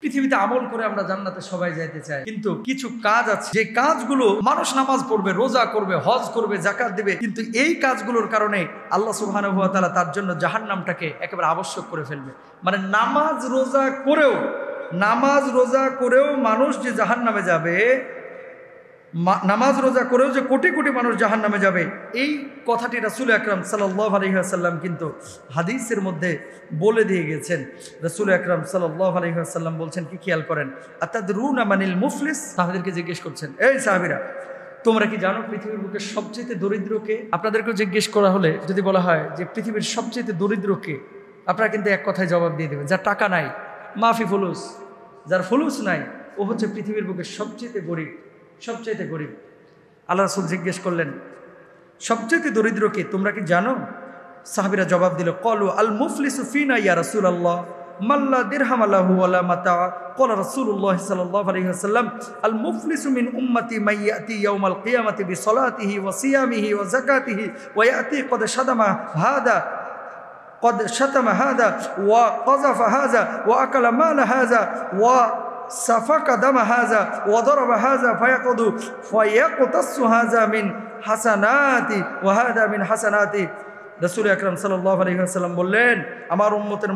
পৃথিবীতে আমল করে আমরা জান্নাতে সবাই যাইতে চাই, কিন্তু কিছু কাজ আছে যে কাজগুলো মানুষ নামাজ পড়বে, রোজা করবে, হজ করবে, যাকাত দিবে, কিন্তু এই কাজগুলোর কারণে আল্লাহ সুবহানাহু ওয়া তাআলা তার জন্য জাহান্নামটাকে একেবারে আবশ্যক করে ফেলবে। মানে নামাজ রোজা করেও মানুষ যে জাহান্নামে যাবে, নামাজ রোজা করেও যে কোটি কোটি মানুষ জাহান্নামে যাবে, এই কথাটি রাসূল আকরাম সাল্লাল্লাহু আলাইহি ওয়াসাল্লাম কিন্তু হাদিসের মধ্যে বলে দিয়ে গেছেন। রাসূল আকরাম সাল্লাল্লাহু আলাইহি ওয়াসাল্লাম বলছেন, কি খেয়াল করেন, আতাদরুনা মানিল মুফলিস? সাহাবীদেরকে জিজ্ঞেস করছেন, এই সাহাবীরা তোমরা কি জানো পৃথিবীর বুকে সবচেয়ে দরিদ্রকে? আপনাদেরকেও জিজ্ঞেস করা হলে যদি বলা হয় যে পৃথিবীর সবচেয়ে দরিদ্রকে, আপনারা কিন্তু এক কথায় জবাব দিয়ে দেবেন, যার টাকা নাই, মাফি ফুলুস, যার ফুলুস নাই, ও হচ্ছে পৃথিবীর বুকে সবচেয়ে গরিব। আল্লাহ রাসূল জিজ্ঞেস করলেন, সবচেয়ে দরিদ্রকে তোমরা কি জানো? সাহাবীরা জবাব দিল, ক্বালু আল মুফলিসু ফিনা ইয়া রাসূলুল্লাহ মাল্লা দিরহাম লাহু ওয়ালা মাতা। ক্বালা রাসূলুল্লাহ সাল্লাল্লাহু আলাইহি ওয়াসাল্লাম, আল মুফলিসু মিন উম্মতি মান ইয়াতি ইয়াউমাল কিয়ামাতি বিসলাতিহি ওয়া সিয়ামিহি ওয়া যাকাতিহি ওয়া ইয়াতি ক্বাদ শাতামা হাদা ওয়া কাযাফা হাযা ওয়া আকালা মাল হাযা ওয়া সাফাকা দাম হাযা ওয়া দারাবা হাযা ফায়াকুতাসু হাযা মিন হাসানাতি ওয়া হাযা মিন হাসানাতি। রাসূল আকরাম সাল্লাল্লাহু আলাইহি ওয়াসাল্লাম বললেন, আমার উম্মতের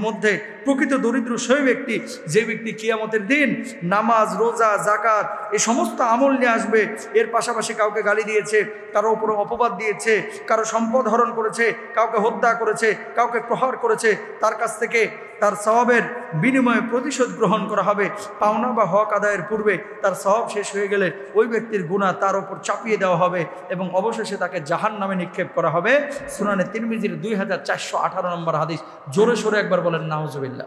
মধ্যে প্রকৃত দরিদ্র সেই ব্যক্তি, যে ব্যক্তি কিয়ামতের দিন নামাজ, রোজা, যাকাত এই সমস্ত আমল নিয়ে আসবে, এর পাশাপাশি কাউকে গালি দিয়েছে, কারো উপরে অপবাদ দিয়েছে, কারো সম্পদ হরণ করেছে, কাউকে হত্যা করেছে, কাউকে প্রহার করেছে, তার কাছ থেকে তার সওয়াবের বিনিময়ে প্রতিশোধ গ্রহণ করা হবে। পাওনা বা হক আদায়ের পূর্বে তার সওয়াব শেষ হয়ে গেলে ওই ব্যক্তির গুনাহ তার উপর চাপিয়ে দেওয়া হবে এবং অবশেষে তাকে জাহান্নামে নিক্ষেপ করা হবে। সুনানে তিরমিজির 2418 নম্বর হাদিস। জোরে সোরে একবার বলেন নাউজুবিল্লাহ।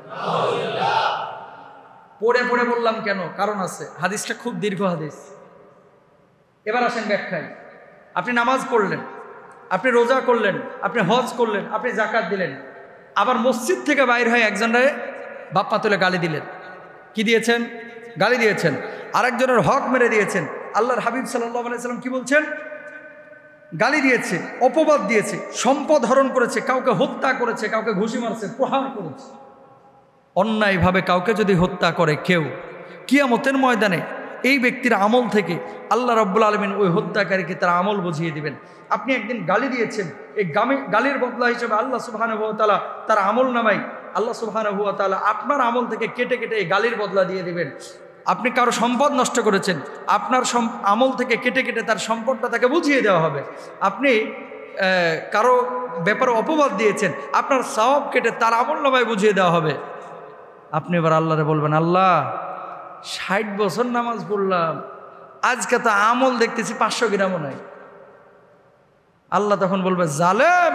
পড়ে বললাম কেন? কারণ আছে, হাদিসটা খুব দীর্ঘ হাদিস। এবার আসেন ব্যাখ্যায়। আপনি নামাজ পড়লেন, আপনি রোজা করলেন, আপনি হজ করলেন, আপনি যাকাত দিলেন, আবার মসজিদ থেকে বাইর হয়ে একজনের বাপ্পা তুলে গালি দিলেন। কি দিয়েছেন? গালি দিয়েছেন। আরেকজনের হক মেরে দিয়েছেন। আল্লাহর হাবিব সাল্লাল্লাহু আলাইহি ওয়াসাল্লাম কি বলছেন? গালি দিয়েছে, অপবাদ দিয়েছে, সম্পদ হরণ করেছে, কাউকে হত্যা করেছে, কাউকে ঘুষি মারছে, প্রহার করেছে। অন্যায়ভাবে কাউকে যদি হত্যা করে কেউ, কিয়ামতের ময়দানে এই ব্যক্তির আমল থেকে আল্লাহ রাব্বুল আলামিন ওই হত্যাকারীকে তার আমল বুঝিয়ে দিবেন। আপনি একদিন গালি দিয়েছেন, এই গালির বদলা হিসেবে আল্লাহ সুবহানাহু ওয়া তাআলা তার আমল নামায় আল্লাহ সুবহানাহু ওয়া তাআলা আপনার আমল থেকে কেটে এই গালির বদলা দিয়ে দিবেন। আপনি কারো সম্পদ নষ্ট করেছেন, আপনার আমল থেকে কেটে তার সম্পদটা তাকে বুঝিয়ে দেওয়া হবে। আপনি কারো ব্যাপারে অপবাদ দিয়েছেন, আপনার সওয়াব কেটে তার আমল নামায় বুঝিয়ে দেওয়া হবে। আপনি এবার আল্লাহরে বলবেন, আল্লাহ 60 বছর নামাজ পড়লাম, আজকে তো আমল দেখতেছি 500 গ্রামও নাই। আল্লাহ তখন বলবে, জালেম,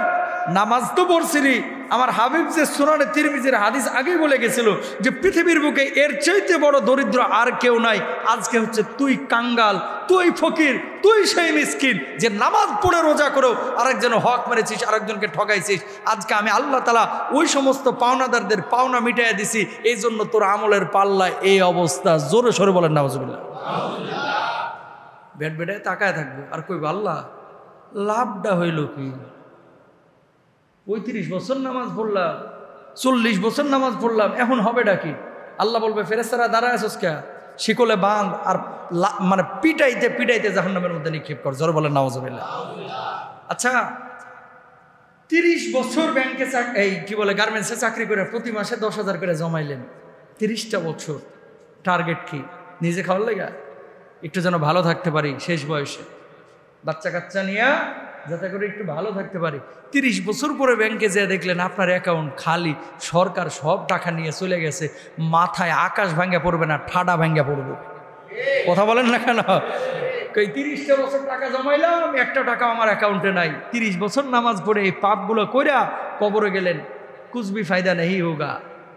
নামাজ তো পড়ছিলি। আমার হাবিব যে সুনানে তিরমিজির হাদিস আগেই বলে গেছিল যে পৃথিবীর বুকে এর চাইতে বড় দরিদ্র আর কেউ নাই। আজকে হচ্ছে তুই কাঙ্গাল, তুই ফকির, তুই সেই মিসকিন যে নামাজ পড়ে রোজা করেও আরেকজন হক মেরেছিস, আরেকজনকে ঠকাইছিস। আজকে আমি আল্লাহ তাআলা ওই সমস্ত পাওনাদারদের পাওনা মিটাইয়া দিছি, এই জন্য তোর আমলের পাল্লায় এই অবস্থা। জোরে সরে বলেন নাউজুবিল্লাহ। বেড়ে তাকায় থাকবো আর কইব, আল্লাহ লাভটা হইল কি? 35 বছর নামাজ পড়লাম, 40 বছর নামাজ পড়লাম, এখন হবেটা কি? আল্লাহ বলবে, ফেরেশতারা দাঁড়ায় আছিস কে? শিকলে বাঁধ আর মানে পিটাইতে জাহান্নামের মধ্যে নিক্ষেপ কর। জোরে বলেন নাউজুবিল্লাহ। আচ্ছা, 30 বছর ব্যাংকে গার্মেন্টসে চাকরি করে প্রতি মাসে 10,000 করে জমাইলেন। 30টা বছর টার্গেট কি? নিজে খাওয়ার লাগা, একটু যেন ভালো থাকতে পারি শেষ বয়সে, বাচ্চা কাচ্চা নিয়ে যাতে করে একটু ভালো থাকতে পারি। 30 বছর পরে ব্যাংকে যেয়ে দেখলেন আপনার অ্যাকাউন্ট খালি, সরকার সব টাকা নিয়ে চলে গেছে। মাথায় আকাশ ভাঙ্গা পড়বে না, ঠাডা ভাঙ্গা পড়বে। কথা বলেন না কেন? 30টা বছর টাকা জমাইলাম, একটা টাকা আমার অ্যাকাউন্টে নাই। 30 বছর নামাজ পড়ে এই পাপগুলো কইরা কবরে গেলেন, কুছবি ফায়দা নেই হোগা,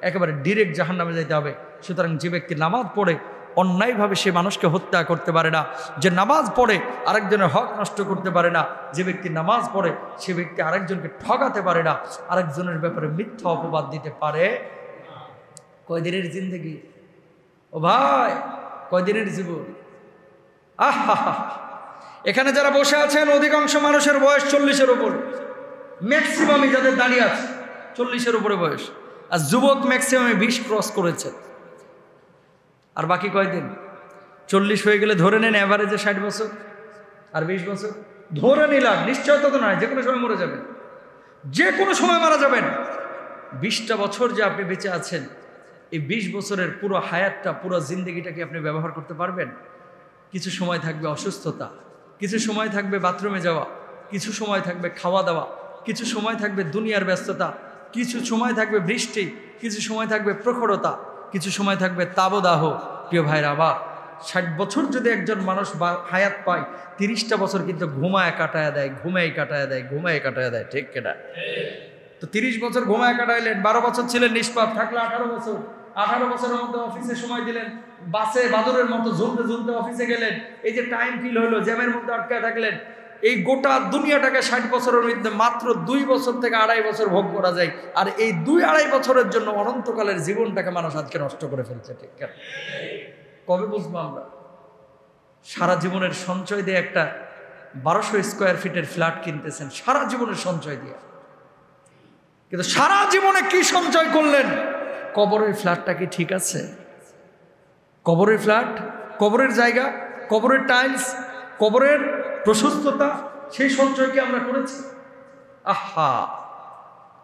একেবারে ডিরেক্ট জাহান্নামে যেতে হবে। সুতরাং যে ব্যক্তি নামাজ পড়ে অন্যায়ভাবে সে মানুষকে হত্যা করতে পারে না, যে নামাজ পড়ে আরেকজনের হক নষ্ট করতে পারে না, যে ব্যক্তি নামাজ পড়ে সে ব্যক্তি আরেকজনকে ঠকাতে পারে না, আরেকজনের ব্যাপারে মিথ্যা অপবাদ দিতে পারে। কয়দিনের জিন্দেগি ও ভাই, কয়দিনের জীবন। এখানে যারা বসে আছেন অধিকাংশ মানুষের বয়স 40-এর উপর, ম্যাক্সিমামই যাদের দাঁড়িয়ে আছে 40-এর উপরে বয়স, আর যুবক ম্যাক্সিমামে 20 ক্রস করেছে। আর বাকি কয়দিন? 40 হয়ে গেলে ধরে নেন অ্যাভারেজে 60 বছর, আর 20 বছর ধরে নিলাম, নিশ্চয়তা তো নয়, যে কোনো সময় মরে যাবেন, যে কোনো সময় মারা যাবেন। 20টা বছর যে আপনি বেঁচে আছেন, এই 20 বছরের পুরো হায়াতটা, পুরো জিন্দগিটাকে আপনি ব্যবহার করতে পারবেন? কিছু সময় থাকবে অসুস্থতা, কিছু সময় থাকবে বাথরুমে যাওয়া, কিছু সময় থাকবে খাওয়া দাওয়া, কিছু সময় থাকবে দুনিয়ার ব্যস্ততা, কিছু সময় থাকবে বৃষ্টি, কিছু সময় থাকবে প্রখরতা, কিছু সময় থাকবে তাবদাহ। প্রিয় ভাইরা, আবার 60 বছর যদি একজন মানুষ হায়াত পায়, 30টা বছর কিন্তু ঘুমায় কাটায় দেয়, ঘুমায় কাটায় দেয়, ঘুমায় কাটায় দেয়, ঠিক কেনা? তো 30 বছর ঘুমায় কাটাইলেন, 12 বছর ছিলেন নিষ্পাপ, থাকলে 18 বছর, 18 বছরের মধ্যে অফিসে সময় দিলেন, বাসে বাদুরের মতো ঝুলতে ঝুলতে অফিসে গেলেন, এই যে টাইম ফিল হলো, জ্যামের মধ্যে আটকায় থাকলেন। এই গোটা দুনিয়াটাকে 60 বছরের মধ্যে মাত্র 2 বছর থেকে 2.5 বছর ভোগ করা যায়, আর এই 2-2.5 বছরের জন্য অনন্তকালের জীবনটাকে মানুষ আজকে নষ্ট করে ফেলছে, ঠিক কেন? কবে বুঝবো আমরা? সারা জীবনের সঞ্চয় দিয়ে একটা 1200 স্কোয়ার ফিটের ফ্ল্যাট কিনতেছেন, সারা জীবনের সঞ্চয় দিয়ে, কিন্তু সারা জীবনে কি সঞ্চয় করলেন? কবরের ফ্ল্যাটটা কি ঠিক আছে? কবরের ফ্ল্যাট, কবরের জায়গা, কবরের টাইলস, কবরের প্রশস্ততা, সেই সঞ্চয় কি আমরা করেছি? আহা,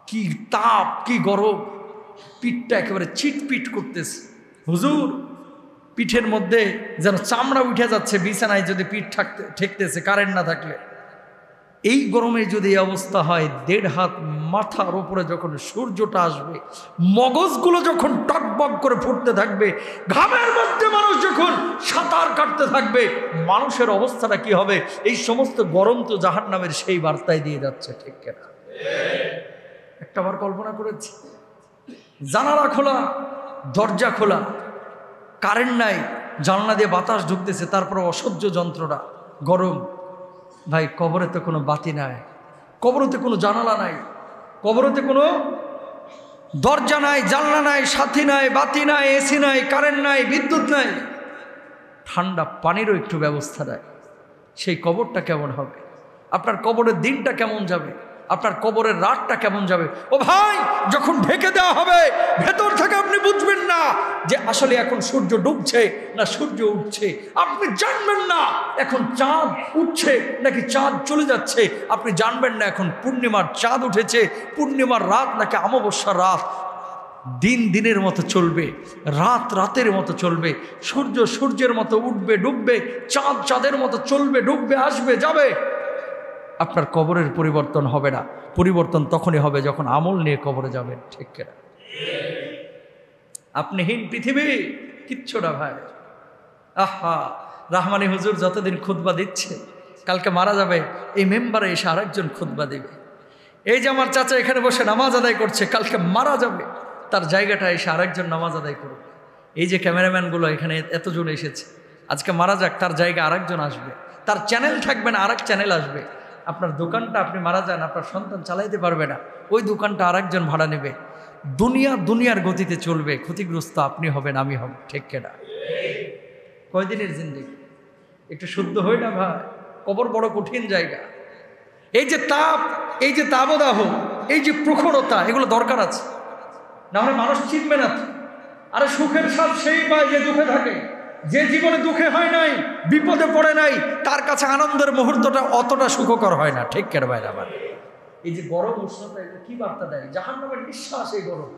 কি তাপ, কি গরম, পিঠটা একেবারে চিটপিট করতেছে। হুজুর, পিঠের মধ্যে যেন চামড়া উঠে যাচ্ছে বিছানায় যদি পিঠ ঠেকতেছে কারেন্ট না থাকলে। এই গরমে যদি এই অবস্থা হয়, 1.5 হাত মাথার উপরে যখন সূর্যটা আসবে, মগজগুলো যখন টকবক করে ফুটতে থাকবে, ঘামের মধ্যে মানুষ যখন সাঁতার কাটতে থাকবে, মানুষের অবস্থাটা কি হবে? এই সমস্ত গরম তো জাহান্নামের সেই বার্তায় দিয়ে যাচ্ছে, ঠিক কিনা? একটাবার কল্পনা করেছি, জানালা খোলা, দরজা খোলা, কারেন্ট নাই, জানলা দিয়ে বাতাস ঢুকতেছে, তারপর অসহ্য যন্ত্রণা, গরম। ভাই, কবরে তো কোনো বাতি নাই, কবরেতে কোনো জানালা নাই, কবরেতে কোনো দরজা নাই, জানলা নাই, সাথী নাই, বাতি নাই, এসি নাই, কারেন্ট নাই, বিদ্যুৎ নাই, ঠান্ডা পানিরও একটু ব্যবস্থা নাই। সেই কবরটা কেমন হবে? আপনার কবরের দিনটা কেমন যাবে? আপনার কবরের রাতটা কেমন যাবে? ও ভাই, যখন ঢেকে দেওয়া হবে, ভেতর থেকে আপনি বুঝবেন না যে আসলে এখন সূর্য ডুবছে না সূর্য উঠছে। আপনি জানবেন না এখন চাঁদ উঠছে নাকি চাঁদ চলে যাচ্ছে। আপনি জানবেন না এখন পূর্ণিমার চাঁদ উঠেছে, পূর্ণিমার রাত নাকি অমাবস্যার রাত। দিন দিনের মতো চলবে, রাত রাতের মতো চলবে, সূর্য সূর্যের মতো উঠবে ডুববে, চাঁদ চাঁদের মতো চলবে ডুববে, আসবে যাবে। আপনার কবরের পরিবর্তন হবে না, পরিবর্তন তখনই হবে যখন আমল নিয়ে কবরে যাবেন, ঠিক কিনা? আপনিহীন পৃথিবী কিচ্ছু না ভাই। আহা, রাহমানি হুজুর যতদিন খুতবা দিচ্ছে, কালকে মারা যাবে, এই মেম্বারে এসে আরেকজন খুতবা দিবে। এই যে আমার চাচা এখানে বসে নামাজ আদায় করছে, কালকে মারা যাবে, তার জায়গাটা এসে আরেকজন নামাজ আদায় করবে। এই যে ক্যামেরাম্যানগুলো এখানে এতজন এসেছে, আজকে মারা যাক, তার জায়গা আরেকজন আসবে, তার চ্যানেল থাকবে না, আরেক চ্যানেল আসবে। আপনার দোকানটা আপনি মারা যান, আপনার সন্তান চালাইতে পারবে না, ওই দোকানটা আরেকজন ভাড়া নেবে। দুনিয়ার গতিতে চলবে, ক্ষতিগ্রস্ত আপনি হবেন, আমি হব, ঠিক কিনা? কয়দিনের জিন্দেগি, একটু শুদ্ধ হই না ভাই? কবর বড় কঠিন জায়গা। এই যে তাপ, এই যে তাবদাহ, এই যে প্রখরতা, এগুলো দরকার আছে, না হলে মানুষ চিনবে না। আরে সুখের স্বাদ সেই পায় যে দুঃখে থাকে, যে জীবনে দুঃখে হয় নাই, বিপদে পড়ে নাই, তার কাছে আনন্দের মুহূর্তটা অতটা সুখকর হয় না, ঠিক কেন ভাই? আমার এই যে গরম উষ্ণতা, এটা কি বার্তা দেয়? জাহান্নামের নিঃশ্বাস এই গরম।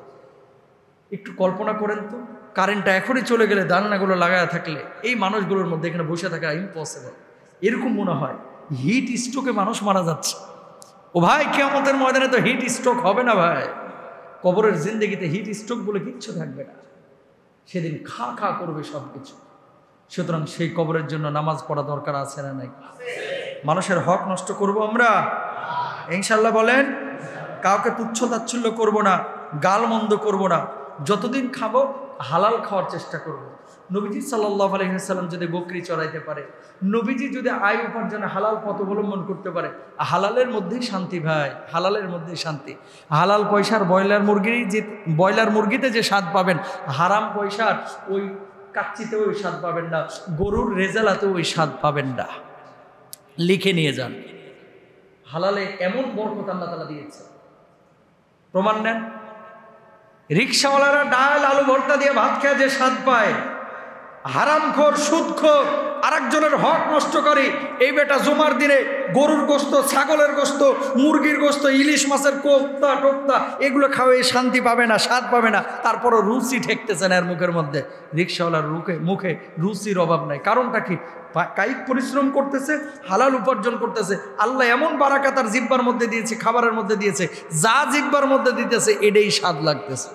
একটু কল্পনা করেন তো, কারেন্টটা এখনই চলে গেলে, জানলাগুলো লাগায় থাকলে, এই মানুষগুলোর মধ্যে এখানে বসে থাকা ইম্পসিবল। এরকম মনে হয় হিট স্ট্রোকে মানুষ মারা যাচ্ছে। ও ভাই, কিয়ামতের ময়দানে তো হিট স্ট্রোক হবে না ভাই। কবরের জিন্দেগিতে হিট স্ট্রোক বলে কিচ্ছু থাকবে না, সেদিন খা খা করবে সব কিছু। সুতরাং সেই কবরের জন্য নামাজ পড়া দরকার আছে না নাই? মানুষের হক নষ্ট করব আমরা? ইনশাল্লাহ বলেন। কাউকে তুচ্ছ তাচ্ছল্য করবো না, গাল মন্দ করবো না। যতদিন খাবো হালাল খাওয়ার চেষ্টা করব। নবীজি সাল্লাল্লাহু আলাইহি ওয়াসাল্লাম যদি বকরি চড়াইতে পারে, নবীজি যদি আয় উপার্জনে হালাল পথ অবলম্বন করতে পারে, হালালের মধ্যেই শান্তি ভাই, হালালের মধ্যেই শান্তি। হালাল পয়সার ব্রয়লার মুরগিতে যে স্বাদ পাবেন, হারাম পয়সার ওই কাচ্চিতে ওই স্বাদ পাবেন না, গরুর রেজালাতে ওই স্বাদ পাবেন না। লিখে নিয়ে যান, হালালে এমন বরকত আল্লাহ তাআলা দিয়েছে, প্রমাণ নেন। রিক্সাওয়ালারা ডাল আলু ভর্তা দিয়ে ভাত খেয়ে যে স্বাদ পায়, হারামখোর, সুদখোর, আরেকজনের হক নষ্ট করে। এই বেটা জুমার দিনে গরুর গোস্ত, ছাগলের গোস্ত, মুরগির গোস্ত, ইলিশ মাছের কোফতা টোফতা এগুলো খাওয়াই শান্তি পাবে না, স্বাদ পাবে না, তারপরও রুচি ঠেকতেছে না এর মুখের মধ্যে। রিক্সাওয়ালার মুখে রুচির অভাব নাই। কারণটা কি? কায়িক পরিশ্রম করতেছে, হালাল উপার্জন করতেছে। আল্লাহ এমন বারাকা তার জিহ্বার মধ্যে দিয়েছে, খাবারের মধ্যে দিয়েছে, যা জিহ্বার মধ্যে দিতেছে এটাই স্বাদ লাগতেছে।